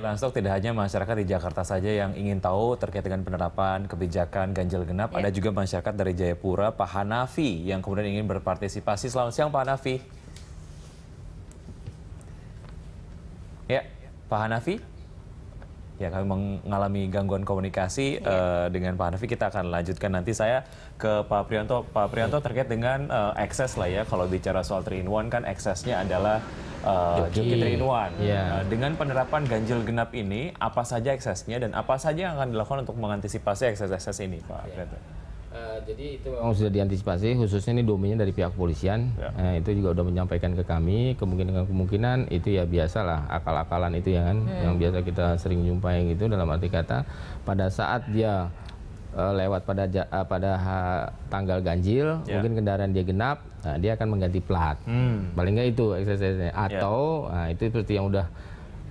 Langsung tidak hanya masyarakat di Jakarta saja yang ingin tahu terkait dengan penerapan kebijakan ganjil genap, ada juga masyarakat dari Jayapura, Pak Hanafi, yang kemudian ingin berpartisipasi. Selamat siang Pak Hanafi. Ya, Pak Hanafi. Ya, kami mengalami gangguan komunikasi dengan Pak Hanafi. Kita akan lanjutkan nanti. Saya ke Pak Prianto. Pak Prianto, terkait dengan akses lah ya. Kalau bicara soal 3-in-1 kan aksesnya adalah joki 3-in-1. Dengan penerapan ganjil genap ini, apa saja aksesnya dan apa saja yang akan dilakukan untuk mengantisipasi akses-akses ini, Pak Prianto? Jadi itu memang sudah diantisipasi, khususnya ini domainnya dari pihak kepolisian. Itu juga sudah menyampaikan ke kami, kemungkinan itu ya biasalah akal-akalan itu ya kan, yang biasa kita sering jumpai gitu, dalam arti kata pada saat dia lewat pada tanggal ganjil, mungkin kendaraan dia genap, nah, dia akan mengganti plat. Paling nggak itu eksesnya. Atau itu seperti yang udah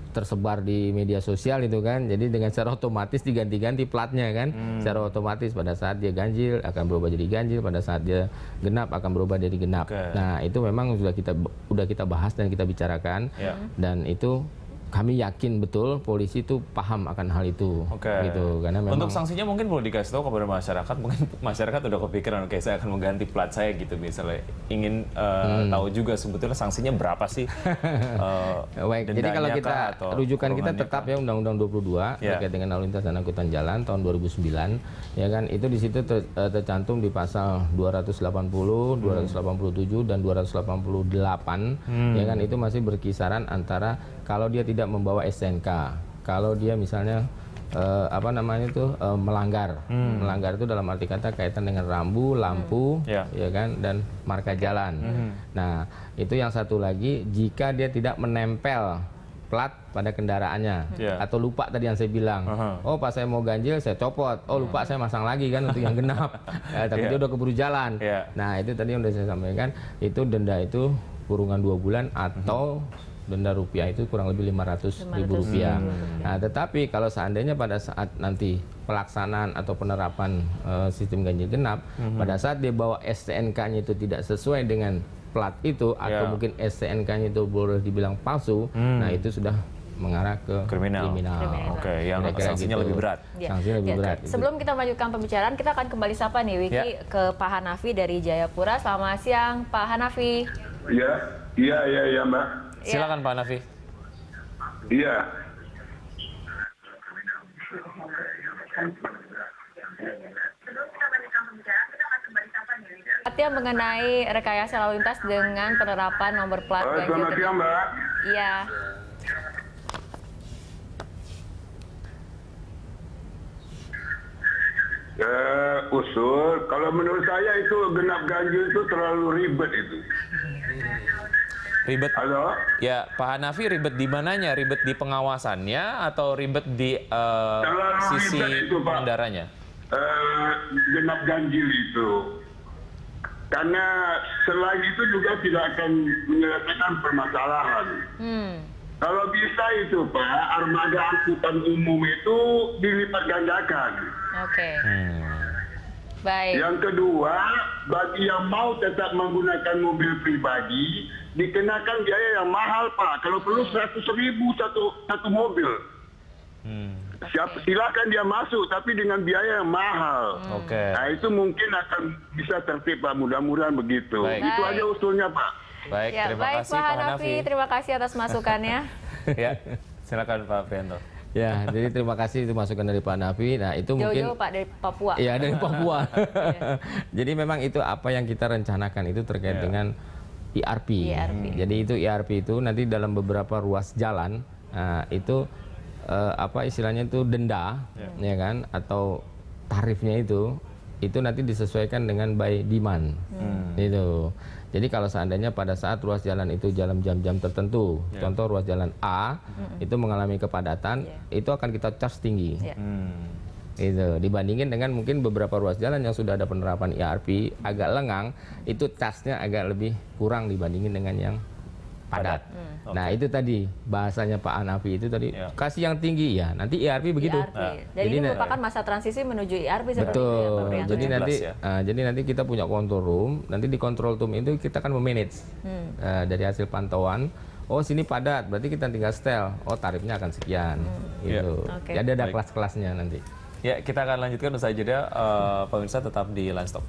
tersebar di media sosial itu kan, jadi dengan secara otomatis diganti-ganti platnya kan, secara otomatis pada saat dia ganjil akan berubah jadi ganjil, pada saat dia genap akan berubah jadi genap. Nah itu memang sudah kita bahas dan kita bicarakan, dan itu kami yakin betul polisi itu paham akan hal itu, gitu. Karena memang untuk sanksinya mungkin perlu dikasih tahu kepada masyarakat. Mungkin masyarakat udah kepikiran, oke saya akan mengganti plat saya gitu, misalnya ingin tahu juga sebetulnya sanksinya berapa sih. Baik, jadi kalau kita rujukan kita tetap ya Undang-Undang 22 terkait dengan lalu lintas dan angkutan jalan tahun 2009, ya kan, itu di situ tercantum di pasal 280, 287 dan 288, ya kan, itu masih berkisaran antara kalau dia tidak membawa STNK, kalau dia misalnya melanggar, melanggar itu dalam arti kata kaitan dengan rambu, lampu, ya kan, dan marka jalan. Nah itu yang satu lagi, jika dia tidak menempel plat pada kendaraannya, atau lupa tadi yang saya bilang, oh pas saya mau ganjil saya copot, oh lupa saya masang lagi kan untuk yang genap, tapi dia udah keburu jalan. Nah itu tadi yang udah saya sampaikan, itu denda itu kurungan 2 bulan atau denda rupiah itu kurang lebih 500.000 rupiah. Nah, tetapi kalau seandainya pada saat nanti pelaksanaan atau penerapan sistem ganjil genap, pada saat dia bawa STNK-nya itu tidak sesuai dengan plat itu, atau mungkin STNK-nya itu boleh dibilang palsu, nah itu sudah mengarah ke kriminal. Yang sanksinya lebih berat. Sanksinya lebih berat. Sebelum kita melanjutkan pembicaraan, kita akan kembali sapa nih Wiki ke Pak Hanafi dari Jayapura. Selamat siang Pak Hanafi. Iya Mbak. Silakan Pak Hanafi. Iya. Artinya mengenai rekayasa lalu lintas dengan penerapan nomor plat ganjil. Selamat siang Mbak. Iya. Usul, kalau menurut saya itu genap ganjil itu terlalu ribet itu. Ribet? Halo? Ya, Pak Hanafi, ribet di mananya? Ribet di pengawasannya atau ribet di sisi pengendaranya? Genap ganjil itu. Karena selain itu juga tidak akan menyelesaikan permasalahan. Kalau bisa itu Pak, armada angkutan umum itu dilipat gandakan. Baik. Yang kedua, bagi yang mau tetap menggunakan mobil pribadi, dikenakan biaya yang mahal Pak. Kalau perlu 100.000 satu mobil. Silakan dia masuk, tapi dengan biaya yang mahal. Nah itu mungkin akan bisa tertib Pak, mudah-mudahan begitu. Itu aja usulnya Pak. Baik, terima kasih Pak Hanafi. Terima kasih atas masukannya. Ya, silakan Pak Prianto. Ya, jadi terima kasih itu masukan dari Pak Hanafi. Nah itu mungkin Pak dari Papua. Iya, dari Papua. Jadi memang itu apa yang kita rencanakan itu terkait dengan IRP. Jadi itu IRP itu nanti dalam beberapa ruas jalan, itu apa istilahnya itu denda, ya kan, atau tarifnya itu nanti disesuaikan dengan by demand. Itu. Jadi kalau seandainya pada saat ruas jalan itu jalan jam-jam tertentu, contoh ruas jalan A itu mengalami kepadatan, itu akan kita charge tinggi. Itu dibandingin dengan mungkin beberapa ruas jalan yang sudah ada penerapan IRP agak lengang, itu charge-nya agak lebih kurang dibandingin dengan yang padat. Nah itu tadi bahasanya Pak Hanafi itu tadi, kasih yang tinggi ya, nanti IRP begitu. Jadi ini merupakan masa transisi menuju IRP seperti betul. itu ya, Jadi nanti kita punya control room, nanti di control room itu kita akan memanage dari hasil pantauan oh sini padat, berarti kita tinggal setel. Oh tarifnya akan sekian. Gitu. Oke. Jadi ada Baik. kelas-kelasnya nanti. Ya, kita akan lanjutkan usai jeda. Pemirsa tetap di Line Stop.